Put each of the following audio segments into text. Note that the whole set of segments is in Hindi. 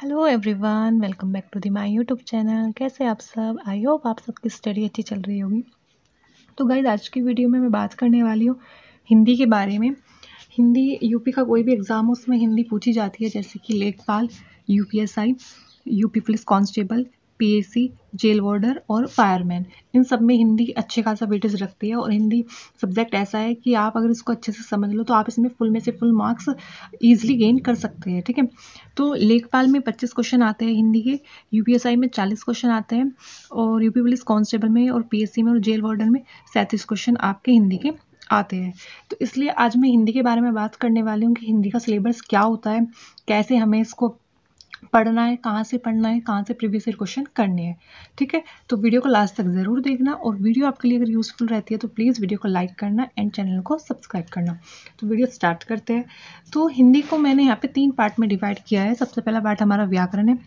Hello everyone, welcome back to the my YouTube channel. कैसे आप सब? आई होप आप सबकी स्टडी अच्छी चल रही होगी। तो गाइज, आज की वीडियो में मैं बात करने वाली हूँ हिंदी के बारे में। हिंदी यूपी का कोई भी एग्ज़ाम हो उसमें हिंदी पूछी जाती है, जैसे कि लेखपाल, UPSI, UP police constable, PAC, jail warder और फायरमैन। इन सब में हिंदी अच्छे खासा वेटेज रखती है। और हिंदी सब्जेक्ट ऐसा है कि आप अगर इसको अच्छे से समझ लो तो आप इसमें फुल में से फुल मार्क्स ईजिली गेन कर सकते हैं। ठीक है, तो लेखपाल में 25 क्वेश्चन आते हैं हिंदी के, यूपीएसआई में 40 क्वेश्चन आते हैं, और यूपी पुलिस कांस्टेबल में और पीएससी में और जेल वार्डन में 37 क्वेश्चन आपके हिंदी के आते हैं। तो इसलिए आज मैं हिंदी के बारे में बात करने वाली हूँ कि हिंदी का सिलेबस क्या होता है, कैसे हमें इसको पढ़ना है, कहाँ से पढ़ना है, कहाँ से प्रीवियस ईयर क्वेश्चन करने हैं। ठीक है, तो वीडियो को लास्ट तक ज़रूर देखना, और वीडियो आपके लिए अगर यूज़फुल रहती है तो प्लीज़ वीडियो को लाइक करना एंड चैनल को सब्सक्राइब करना। तो वीडियो स्टार्ट करते हैं। तो हिंदी को मैंने यहाँ पे 3 पार्ट में डिवाइड किया है। सबसे पहला पार्ट हमारा व्याकरण है,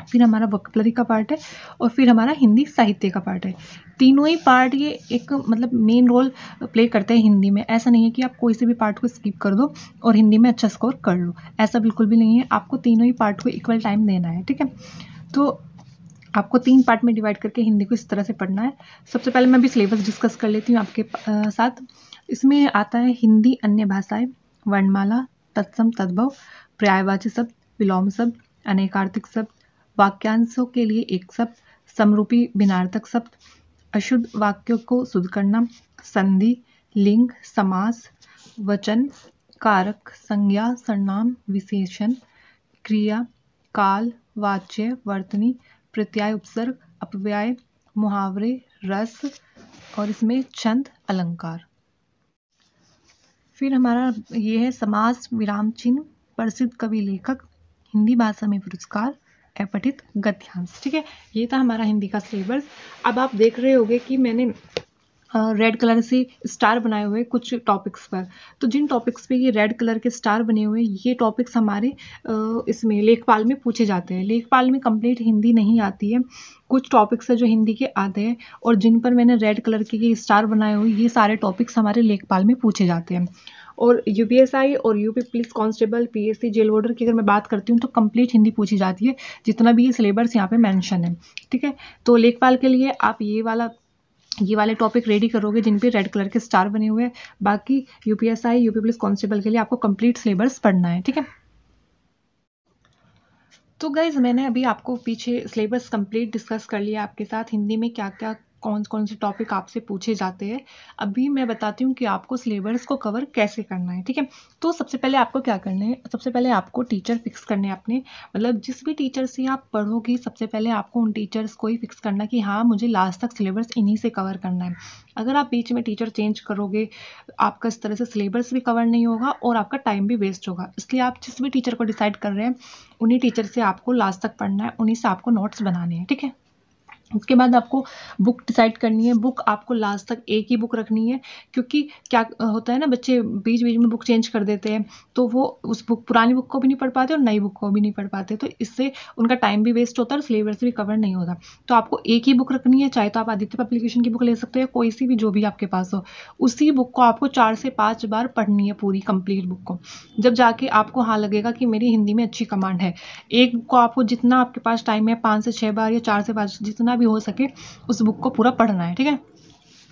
फिर हमारा वोकैबुलरी का पार्ट है, और फिर हमारा हिंदी साहित्य का पार्ट है। तीनों ही पार्ट ये एक मतलब मेन रोल प्ले करते हैं हिंदी में। ऐसा नहीं है कि आप कोई से भी पार्ट को स्किप कर दो और हिंदी में अच्छा स्कोर कर लो, ऐसा बिल्कुल भी नहीं है। आपको तीनों ही पार्ट को इक्वल टाइम देना है। ठीक है, तो आपको 3 पार्ट में डिवाइड करके हिंदी को इस तरह से पढ़ना है। सबसे पहले मैं भी सिलेबस डिस्कस कर लेती हूँ आपके साथ। इसमें आता है हिंदी अन्य भाषाएं, वर्णमाला, तत्सम तद्भव, पर्यायवाची शब्द, विलोम शब्द, अनेकार्थक शब्द, वाक्यांशों के लिए एक शब्द, समरूपी भिन्नार्थक शब्द, अशुद्ध वाक्यों को शुद्ध करना, संधि, लिंग, समास, वचन, कारक, संज्ञा, सर्वनाम, विशेषण, क्रिया, काल, वाच्य, वर्तनी, प्रत्यय, उपसर्ग, अपव्यय, मुहावरे, रस, और इसमें छंद, अलंकार। फिर हमारा ये है समास, विराम चिन्ह, प्रसिद्ध कवि लेखक, हिंदी भाषा में पुरस्कार, अपठित गद्यांश। ठीक है, ये था हमारा हिंदी का सिलेबस। अब आप देख रहे होंगे कि मैंने रेड कलर से स्टार बनाए हुए कुछ टॉपिक्स पर। तो जिन टॉपिक्स पे ये रेड कलर के स्टार बने हुए, ये टॉपिक्स हमारे इसमें लेखपाल में पूछे जाते हैं। लेखपाल में कंप्लीट हिंदी नहीं आती है, कुछ टॉपिक्स है जो हिंदी के आते हैं, और जिन पर मैंने रेड कलर के ये स्टार बनाए हुए, ये सारे टॉपिक्स हमारे लेखपाल में पूछे जाते हैं। और यूपीएसआई और UP police constable, PSC, jail warder की अगर मैं बात करती हूँ तो कंप्लीट हिंदी पूछी जाती है, जितना भी ये सिलेबस यहाँ पे मेंशन है। ठीक है, तो लेखपाल के लिए आप ये वाले टॉपिक रेडी करोगे जिन पे रेड कलर के स्टार बने हुए हैं। बाकी यूपीएसआई, यूपी पुलिस कांस्टेबल के लिए आपको कंप्लीट सिलेबस पढ़ना है। ठीक है, तो गाइज मैंने अभी आपको पीछे सिलेबस कंप्लीट डिस्कस कर लिया आपके साथ, हिंदी में क्या क्या कौन कौन से टॉपिक आपसे पूछे जाते हैं। अभी मैं बताती हूँ कि आपको सिलेबस को कवर कैसे करना है। ठीक है, तो सबसे पहले आपको क्या करना है, सबसे पहले आपको टीचर फिक्स करने हैं अपने, मतलब जिस भी टीचर से आप पढ़ोगी सबसे पहले आपको उन टीचर्स को ही फिक्स करना कि हाँ मुझे लास्ट तक सिलेबस इन्हीं से कवर करना है। अगर आप बीच में टीचर चेंज करोगे, आपका इस तरह से सिलेबस भी कवर नहीं होगा और आपका टाइम भी वेस्ट होगा। इसलिए आप जिस भी टीचर को डिसाइड कर रहे हैं उन्हीं टीचर से आपको लास्ट तक पढ़ना है, उन्हीं से आपको नोट्स बनाने हैं। ठीक है, उसके बाद आपको बुक डिसाइड करनी है। बुक आपको लास्ट तक एक ही बुक रखनी है, क्योंकि क्या होता है ना, बच्चे बीच बीच में बुक चेंज कर देते हैं, तो वो उस बुक पुरानी बुक को भी नहीं पढ़ पाते और नई बुक को भी नहीं पढ़ पाते, तो इससे उनका टाइम भी वेस्ट होता है और सिलेबस भी कवर नहीं होता। तो आपको एक ही बुक रखनी है, चाहे तो आप आदित्य पब्लिकेशन की बुक ले सकते हो, कोई सी भी जो भी आपके पास हो, उसी बुक को आपको 4 से 5 बार पढ़नी है, पूरी कंप्लीट बुक को। जब जाके आपको हाँ लगेगा कि मेरी हिंदी में अच्छी कमांड है। एक बुक को आपको जितना आपके पास टाइम है 5 से 6 बार या 4 से 5 जितना भी हो सके उस बुक को पूरा पढ़ना है। ठीक है,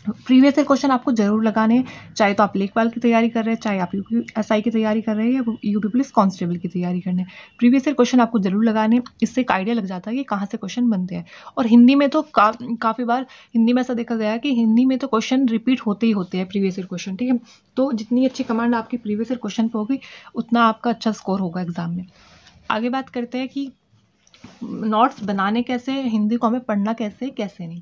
प्रीवियस ईयर क्वेश्चन आपको जरूर लगाने हैं, चाहे तो आप लेखपाल की तैयारी कर रहे हैं, चाहे आप यूपीएसआई की तैयारी कर रहे हैं या यूपी पुलिस कांस्टेबल की तैयारी करने, प्रीवियस ईयर क्वेश्चन आपको जरूर लगाने। इससे एक आइडिया लग जाता है कि कहाँ से क्वेश्चन बनते हैं। और हिंदी में तो काफ़ी बार हिंदी में ऐसा देखा गया है कि हिंदी में तो क्वेश्चन रिपीट होते ही होते हैं, प्रीवियस ईयर क्वेश्चन। ठीक है, तो जितनी अच्छी कमांड आपकी प्रीवियस ईयर क्वेश्चन पर होगी उतना आपका अच्छा स्कोर होगा एग्जाम में। आगे बात करते हैं कि नोट्स बनाने कैसे, हिंदी को हमें पढ़ना कैसे कैसे नहीं।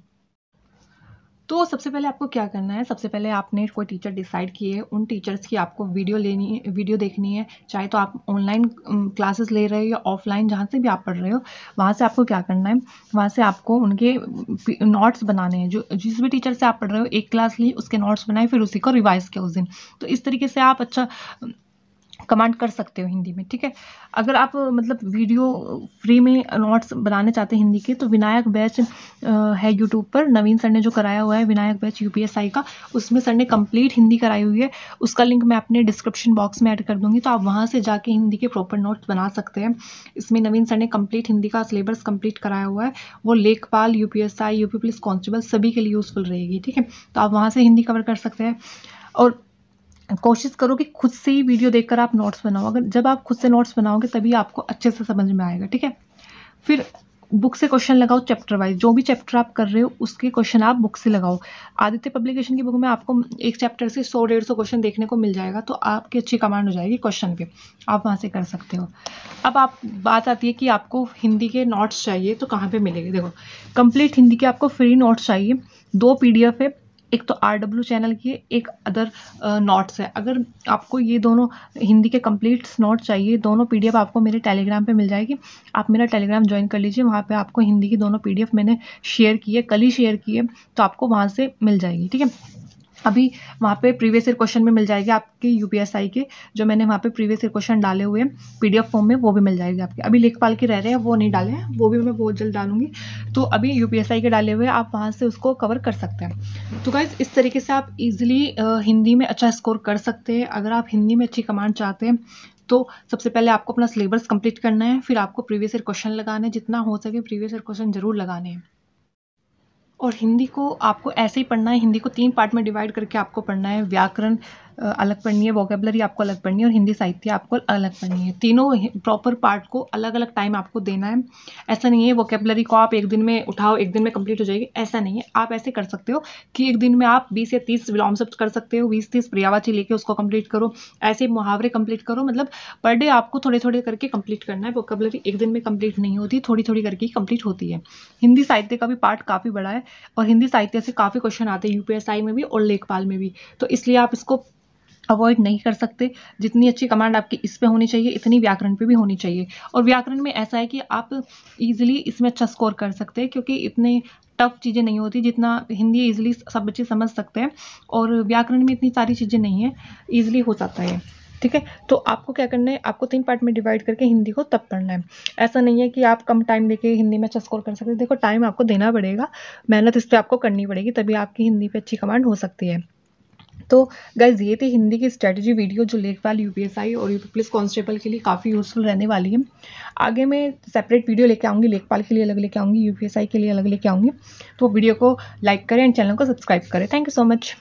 तो सबसे पहले आपको क्या करना है, सबसे पहले आपने कोई टीचर डिसाइड किए, उन टीचर्स की आपको वीडियो देखनी है, चाहे तो आप ऑनलाइन क्लासेस ले रहे हो या ऑफलाइन जहाँ से भी आप पढ़ रहे हो, वहाँ से आपको क्या करना है, वहाँ से आपको उनके नोट्स बनाने हैं। जो जिस भी टीचर से आप पढ़ रहे हो, एक क्लास ली, उसके नोट्स बनाए, फिर उसी को रिवाइज किया उस दिन। तो इस तरीके से आप अच्छा कमांड कर सकते हो हिंदी में, ठीक है। अगर आप मतलब वीडियो फ्री में नोट्स बनाने चाहते हैं हिंदी के, तो विनायक बैच है यूट्यूब पर, नवीन सर ने जो कराया हुआ है विनायक बैच यूपीएसआई का, उसमें सर ने कंप्लीट हिंदी कराई हुई है। उसका लिंक मैं अपने डिस्क्रिप्शन बॉक्स में ऐड कर दूंगी, तो आप वहाँ से जाके हिंदी के प्रॉपर नोट्स बना सकते हैं। इसमें नवीन सर ने कंप्लीट हिंदी का सिलेबस कंप्लीट कराया हुआ है, वो लेखपाल, यूपीएसआई, यूपी पुलिस कांस्टेबल सभी के लिए यूजफुल रहेगी, ठीक है। तो आप वहाँ से हिंदी कवर कर सकते हैं। और कोशिश करो कि खुद से ही वीडियो देखकर आप नोट्स बनाओ। अगर जब आप खुद से नोट्स बनाओगे तभी आपको अच्छे से समझ में आएगा, ठीक है। फिर बुक से क्वेश्चन लगाओ चैप्टर वाइज, जो भी चैप्टर आप कर रहे हो उसके क्वेश्चन आप बुक से लगाओ। आदित्य पब्लिकेशन की बुक में आपको एक चैप्टर से 100-150 क्वेश्चन देखने को मिल जाएगा, तो आपकी अच्छी कमांड हो जाएगी क्वेश्चन पे, आप वहाँ से कर सकते हो। अब आप बात आती है कि आपको हिंदी के नोट्स चाहिए तो कहाँ पे मिलेंगे। देखो, कंप्लीट हिंदी के आपको फ्री नोट्स चाहिए, 2 PDF है, एक तो RW चैनल की है, एक अदर नोट्स है। अगर आपको ये दोनों हिंदी के कंप्लीट नोट्स चाहिए, दोनों PDF आपको मेरे टेलीग्राम पे मिल जाएगी। आप मेरा टेलीग्राम ज्वाइन कर लीजिए, वहाँ पे आपको हिंदी की दोनों PDF मैंने शेयर की है, कल ही शेयर की है, तो आपको वहाँ से मिल जाएगी, ठीक है। अभी वहाँ पे प्रीवियस ईयर क्वेश्चन में मिल जाएगी आपके यूपीएसआई के, जो मैंने वहाँ पे प्रीवियस ईयर क्वेश्चन डाले हुए हैं PDF फॉर्म में, वो भी मिल जाएगी आपके। अभी लेखपाल के रह रहे हैं, वो नहीं डाले हैं, वो भी मैं बहुत जल्द डालूंगी। तो अभी यूपीएसआई के डाले हुए आप वहाँ से उसको कवर कर सकते हैं। तो गाइज, इस तरीके से आप इजिली हिंदी में अच्छा स्कोर कर सकते हैं। अगर आप हिंदी में अच्छी कमांड चाहते हैं तो सबसे पहले आपको अपना सिलेबस कंप्लीट करना है, फिर आपको प्रीवियस ईयर क्वेश्चन लगाने, जितना हो सके प्रीवियस ईयर क्वेश्चन जरूर लगाने हैं। और हिंदी को आपको ऐसे ही पढ़ना है, हिंदी को 3 पार्ट में डिवाइड करके आपको पढ़ना है। व्याकरण अलग पढ़नी है, वोकेबलरी आपको अलग पढ़नी है, और हिंदी साहित्य आपको अलग पढ़नी है। तीनों प्रॉपर पार्ट को अलग अलग टाइम आपको देना है। ऐसा नहीं है वोकेबलरी को आप एक दिन में उठाओ, एक दिन में कंप्लीट हो जाएगी, ऐसा नहीं है। आप ऐसे कर सकते हो कि एक दिन में आप 20 या 30 विलोम शब्द कर सकते हो, 20-30 पर्यायवाची लेके उसको कंप्लीट करो, ऐसे मुहावरे कंप्लीट करो। मतलब पर डे आपको थोड़े थोड़े करके कंप्लीट करना है। वोकेबलरी एक दिन में कंप्लीट नहीं होती, थोड़ी थोड़ी करके कंप्लीट होती है। हिंदी साहित्य का भी पार्ट काफ़ी बड़ा है, और हिंदी साहित्य से काफ़ी क्वेश्चन आते हैं यूपीएसआई में भी और लेखपाल में भी, तो इसलिए आप इसको अवॉइड नहीं कर सकते। जितनी अच्छी कमांड आपकी इस पे होनी चाहिए, इतनी व्याकरण पे भी होनी चाहिए। और व्याकरण में ऐसा है कि आप इजीली इसमें अच्छा स्कोर कर सकते हैं, क्योंकि इतने टफ चीज़ें नहीं होती जितना हिंदी इजीली सब बच्चे समझ सकते हैं, और व्याकरण में इतनी सारी चीज़ें नहीं है, ईजिली हो जाता है, ठीक है। तो आपको क्या करना है, आपको 3 पार्ट में डिवाइड करके हिंदी को तब पढ़ना है। ऐसा नहीं है कि आप कम टाइम देके हिंदी में अच्छा स्कोर कर सकते हैं। देखो, टाइम आपको देना पड़ेगा, मेहनत इस पर आपको करनी पड़ेगी, तभी आपकी हिंदी पे अच्छी कमांड हो सकती है। तो गाइज, ये थी हिंदी की स्ट्रेटजी वीडियो, जो लेखपाल, यूपीएसआई और यूपी पुलिस कांस्टेबल के लिए काफ़ी यूजफुल रहने वाली है। आगे मैं सेपरेट वीडियो लेके आऊँगी, लेखपाल के लिए अलग लेके आऊँगी, यूपीएसआई के लिए अलग लेके आऊँगी। तो वीडियो को लाइक करें एंड चैनल को सब्सक्राइब करें। Thank you so much.